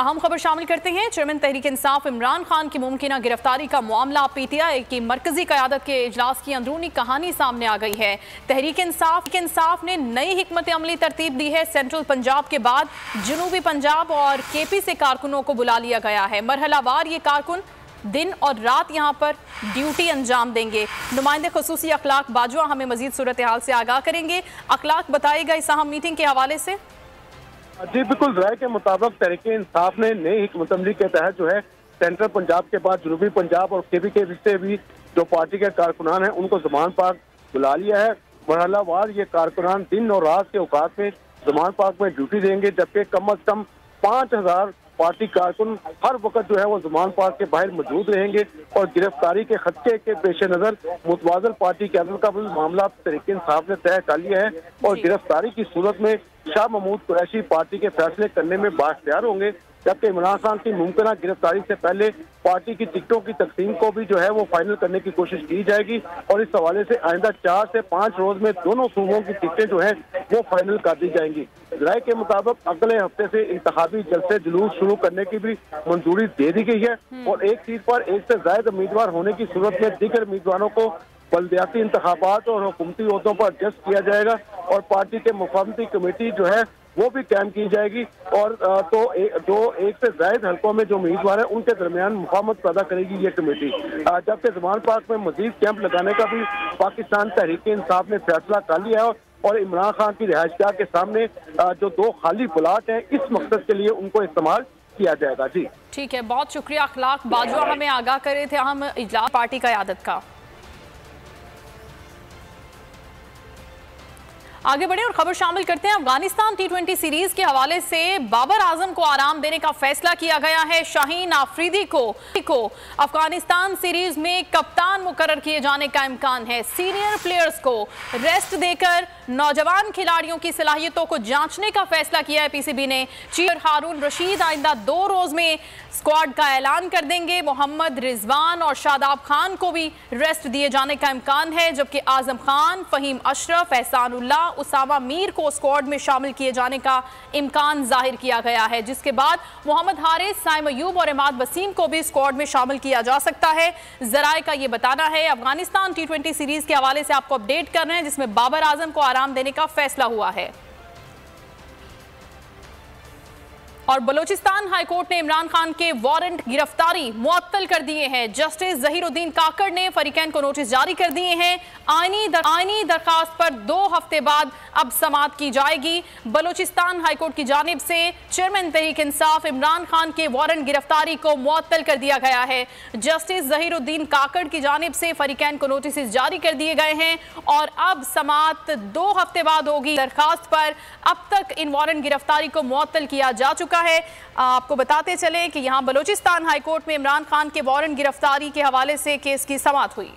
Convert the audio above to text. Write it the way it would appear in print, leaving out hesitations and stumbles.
अहम खबर शामिल करते हैं। चेयरमैन तहरीक इंसाफ इमरान खान की मुमकिना गिरफ्तारी का मामला पीटीआई की मरकजी क़यादत के इजलास की अंदरूनी कहानी सामने आ गई है। तहरीक इंसाफ ने नई हिकमत अमली तरतीब दी है। सेंट्रल पंजाब के बाद जनूबी पंजाब और केपी से कारकुनों को बुला लिया गया है। मरहलावार ये कारकुन दिन और रात यहां पर ड्यूटी अंजाम देंगे। नुमाइंदे खुसूसी अखलाक बाजवा हमें मजीद सूरत हाल से आगाह करेंगे। अखलाक बताएगा इस अहम मीटिंग के हवाले से। जी बिल्कुल, राय के मुताबिक तहरीक इंसाफ ने नई हिकमत अमली के तहत जो है सेंट्रल पंजाब के बाद जनूबी पंजाब और केपी के से भी जो पार्टी के कारकुनान हैं उनको जमान पाक बुला लिया है। मरहलावार ये कारकुनान दिन और रात के औकात में जमान पाक में ड्यूटी देंगे, जबकि कम अज कम 5000 पार्टी कारकुन हर वक्त जो है वो जमान पाक के बाहर मौजूद रहेंगे। और गिरफ्तारी के खदशे के पेश नजर मुतवाज़िल पार्टी क़यादत का भी मामला तहरीक इंसाफ ने तय कर लिया है और गिरफ्तारी की सूरत में शाह महमूद कुरैशी पार्टी के फैसले करने में बाख्तियार होंगे, जबकि इमरान खान की मुमकिना गिरफ्तारी से पहले पार्टी की टिकटों की तकसीम को भी जो है वो फाइनल करने की कोशिश की जाएगी। और इस हवाले से आइंदा 4 से 5 रोज में दोनों सूबों की टिकटें जो है वो फाइनल कर दी जाएंगी। राय के मुताबिक अगले हफ्ते से इंतखाबी जलसे जुलूस शुरू करने की भी मंजूरी दे दी गई है और एक सीट पर एक से ज्यादा उम्मीदवार होने की सूरत में दीगर उम्मीदवारों को बल्दियाती इंतखाबात और हुकूमती ओहदों पर जज किया जाएगा और पार्टी के मुफाहमती कमेटी जो है वो भी कायम की जाएगी। और जो एक से ज्यादा हल्कों में जो उम्मीदवार है उनके दरमियान मुफाहमत पैदा करेगी ये कमेटी। जबकि जमान पाक में मजीद कैंप लगाने का भी पाकिस्तान तहरीक इंसाफ ने फैसला कर लिया है और इमरान खान की रिहाइशगाह के सामने जो 2 खाली प्लाट हैं इस मकसद के लिए उनको इस्तेमाल किया जाएगा। जी ठीक है, बहुत शुक्रिया अखलाक बाजवा हमें आगाह करे थे हम इजलास पार्टी क़यादत का। आगे बढ़े और खबर शामिल करते हैं। अफगानिस्तान T20 सीरीज के हवाले से बाबर आजम को आराम देने का फैसला किया गया है। शाहीन आफरीदी को अफगानिस्तान सीरीज में कप्तान मुकर्रर किए जाने का इम्कान है। सीनियर प्लेयर्स को रेस्ट देकर नौजवान खिलाड़ियों की सलाहियतों को जांचने का फैसला किया है पीसीबी ने। चीफ हारून रशीद आइंदा 2 रोज में स्क्वाड का ऐलान कर देंगे। मोहम्मद रिजवान और शादाब खान को भी रेस्ट दिए जाने का इम्कान है, जबकि आजम खान, फहीम अशरफ, एहसानुल्लाह, उसामा मीर को स्क्वाड में शामिल किए जाने का इम्कान जाहिर किया गया है, जिसके बाद मोहम्मद हारिस, साइम अयूब और इमाद वसीम को भी स्क्वाड में शामिल किया जा सकता है। जराए का ये बताना है। अफगानिस्तान T20 सीरीज के हवाले से आपको अपडेट कर रहे हैं, जिसमें बाबर आजम को आराम देने का फैसला हुआ है। और बलोचिस्तान हाईकोर्ट ने इमरान खान के वारंट गिरफ्तारी मुअत्तल कर दिए हैं। जस्टिस जहीरुद्दीन काकड़ ने फरीकैन को नोटिस जारी कर दिए हैं। आईनी दरखास्त पर 2 हफ्ते बाद अब समाअत की जाएगी। बलोचिस्तान हाईकोर्ट की जानिब से चेयरमैन तहरीक इंसाफ इमरान खान के वारंट गिरफ्तारी को मुअत्तल कर दिया गया है। जस्टिस जहीरुद्दीन काकड़ की जानिब से फरीकैन को नोटिस जारी कर दिए गए हैं और अब समाअत 2 हफ्ते बाद होगी। दरखास्त पर अब तक इन वारंट गिरफ्तारी को मुअत्तल किया जा चुका है। आपको बताते चले कि यहां बलोचिस्तान हाईकोर्ट में इमरान खान के वारंट गिरफ्तारी के हवाले से केस की समाअत हुई।